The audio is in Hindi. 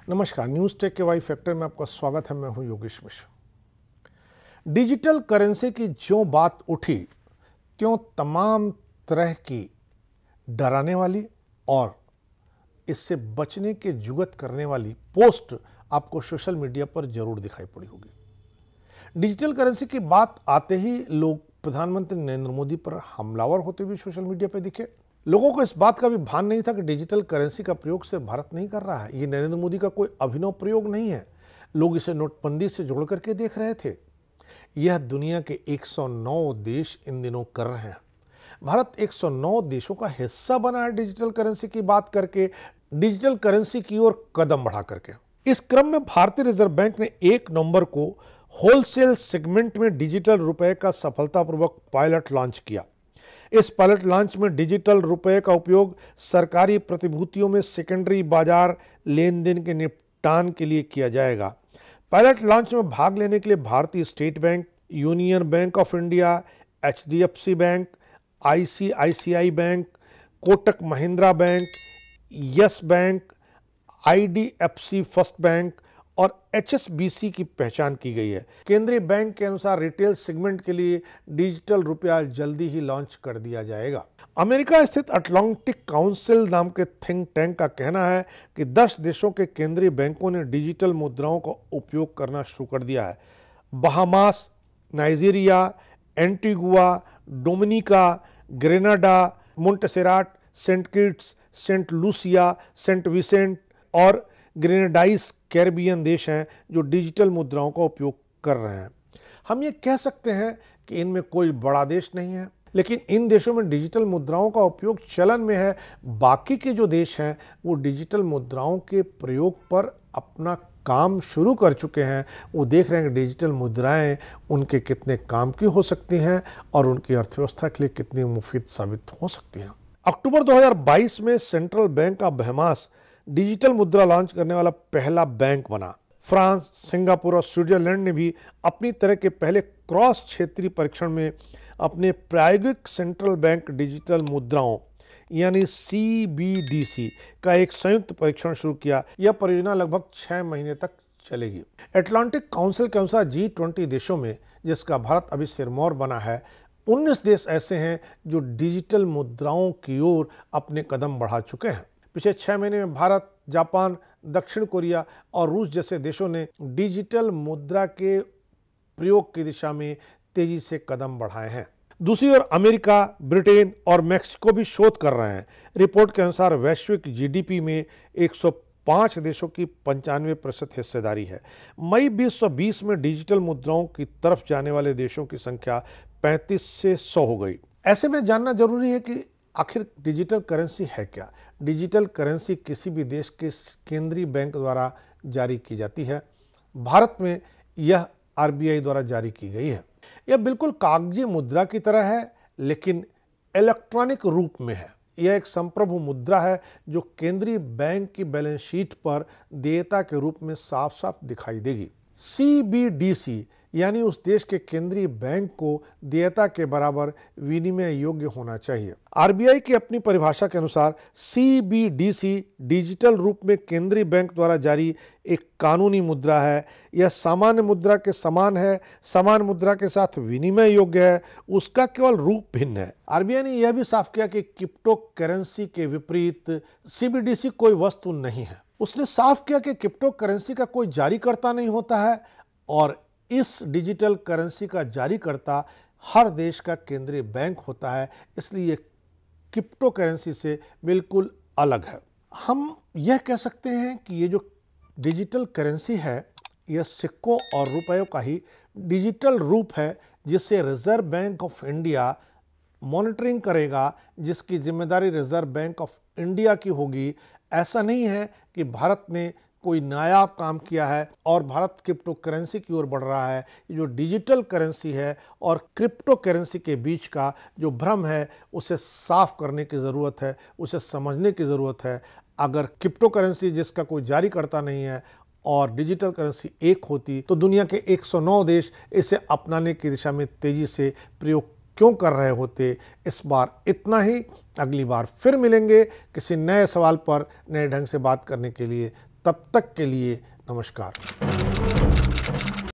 नमस्कार, न्यूज़ टेक के वाई फैक्टर में आपका स्वागत है। मैं हूं योगेश मिश्र। डिजिटल करेंसी की ज्यों बात उठी त्यों तमाम तरह की डराने वाली और इससे बचने के जुगत करने वाली पोस्ट आपको सोशल मीडिया पर जरूर दिखाई पड़ी होगी। डिजिटल करेंसी की बात आते ही लोग प्रधानमंत्री नरेंद्र मोदी पर हमलावर होते हुए सोशल मीडिया पर दिखे। लोगों को इस बात का भी भान नहीं था कि डिजिटल करेंसी का प्रयोग सिर्फ भारत नहीं कर रहा है, ये नरेंद्र मोदी का कोई अभिनव प्रयोग नहीं है। लोग इसे नोटबंदी से जोड़ करके देख रहे थे। यह दुनिया के 109 देश इन दिनों कर रहे हैं। भारत 109 देशों का हिस्सा बना है डिजिटल करेंसी की बात करके, डिजिटल करेंसी की ओर कदम बढ़ा करके। इस क्रम में भारतीय रिजर्व बैंक ने 1 नवंबर को होलसेल सेगमेंट में डिजिटल रुपए का सफलतापूर्वक पायलट लॉन्च किया। इस पायलट लॉन्च में डिजिटल रुपए का उपयोग सरकारी प्रतिभूतियों में सेकेंडरी बाजार लेन देन के निपटान के लिए किया जाएगा। पायलट लॉन्च में भाग लेने के लिए भारतीय state bank, union bank of India, HDFC bank, ICICI bank, Kotak Mahindra bank, yes bank, IDFC first bank और HSBC की पहचान की गई है। केंद्रीय बैंक के अनुसार रिटेल सेगमेंट के लिए डिजिटल रुपया जल्दी ही लॉन्च कर दिया जाएगा। अमेरिका स्थित अटलांटिक काउंसिल नाम के थिंक टैंक का कहना है कि 10 देशों के केंद्रीय बैंकों ने डिजिटल मुद्राओं का उपयोग करना शुरू कर दिया है। Bahamas, Nigeria, Antigua, Dominica, Grenada, Montserrat, Saint Kitts, Saint Lucia, Saint Vincent और ग्रेनेडाइस कैरिबियन देश हैं जो डिजिटल मुद्राओं का उपयोग कर रहे हैं। हम ये कह सकते हैं कि इनमें कोई बड़ा देश नहीं है, लेकिन इन देशों में डिजिटल मुद्राओं का उपयोग चलन में है। बाकी के जो देश हैं वो डिजिटल मुद्राओं के प्रयोग पर अपना काम शुरू कर चुके हैं। वो देख रहे हैं कि डिजिटल मुद्राएं उनके कितने काम की हो सकती हैं और उनकी अर्थव्यवस्था के लिए कितनी मुफीद साबित हो सकती हैं। अक्टूबर 2022 में central bank of Bahamas digital मुद्रा लॉन्च करने वाला पहला बैंक बना। फ्रांस, सिंगापुर और स्विट्जरलैंड ने भी अपनी तरह के पहले क्रॉस क्षेत्रीय परीक्षण में अपने प्रायोगिक सेंट्रल बैंक डिजिटल मुद्राओं यानी CBDC का एक संयुक्त परीक्षण शुरू किया। यह परियोजना लगभग 6 महीने तक चलेगी। अटलांटिक काउंसिल के अनुसार G20 देशों में, जिसका भारत अभी सिरमौर बना है, 19 देश ऐसे हैं जो डिजिटल मुद्राओं की ओर अपने कदम बढ़ा चुके हैं। पिछले 6 महीने में भारत, जापान, दक्षिण कोरिया और रूस जैसे देशों ने डिजिटल मुद्रा के प्रयोग की दिशा में तेजी से कदम बढ़ाए हैं। दूसरी ओर अमेरिका, ब्रिटेन और मैक्सिको भी शोध कर रहे हैं। रिपोर्ट के अनुसार वैश्विक GDP में 105 देशों की 95% हिस्सेदारी है। मई 2020 में डिजिटल मुद्राओं की तरफ जाने वाले देशों की संख्या 35 से 100 हो गई। ऐसे में जानना जरूरी है कि आखिर डिजिटल करेंसी है क्या। डिजिटल करेंसी किसी भी देश के केंद्रीय बैंक द्वारा जारी की जाती है। भारत में यह RBI द्वारा जारी की गई है। यह बिल्कुल कागजी मुद्रा की तरह है, लेकिन इलेक्ट्रॉनिक रूप में है। यह एक संप्रभु मुद्रा है जो केंद्रीय बैंक की बैलेंस शीट पर देयता के रूप में साफ साफ दिखाई देगी। CBDC यानी उस देश के केंद्रीय बैंक को देयता के बराबर विनिमय योग्य होना चाहिए। RBI की अपनी परिभाषा के अनुसार CBDC डिजिटल रूप में केंद्रीय बैंक द्वारा जारी एक कानूनी मुद्रा है। यह सामान्य मुद्रा के समान है, समान मुद्रा के साथ विनिमय योग्य है, उसका केवल रूप भिन्न है। RBI ने यह भी साफ किया कि क्रिप्टो करेंसी के विपरीत CBDC कोई वस्तु नहीं है। उसने साफ किया कि क्रिप्टो करेंसी का कोई जारीकर्ता नहीं होता है और इस डिजिटल करेंसी का जारीकर्ता हर देश का केंद्रीय बैंक होता है, इसलिए क्रिप्टो करेंसी से बिल्कुल अलग है। हम यह कह सकते हैं कि ये जो डिजिटल करेंसी है यह सिक्कों और रुपयों का ही डिजिटल रूप है, जिसे reserve bank of India monitoring करेगा, जिसकी जिम्मेदारी रिजर्व बैंक ऑफ इंडिया की होगी। ऐसा नहीं है कि भारत ने कोई नायाब काम किया है और भारत क्रिप्टो करेंसी की ओर बढ़ रहा है। ये जो डिजिटल करेंसी है और क्रिप्टो करेंसी के बीच का जो भ्रम है उसे साफ करने की ज़रूरत है, उसे समझने की ज़रूरत है। अगर क्रिप्टो करेंसी जिसका कोई जारीकर्ता नहीं है और डिजिटल करेंसी एक होती तो दुनिया के 109 देश इसे अपनाने की दिशा में तेज़ी से प्रयोग क्यों कर रहे होते। इस बार इतना ही। अगली बार फिर मिलेंगे किसी नए सवाल पर नए ढंग से बात करने के लिए। तब तक के लिए नमस्कार।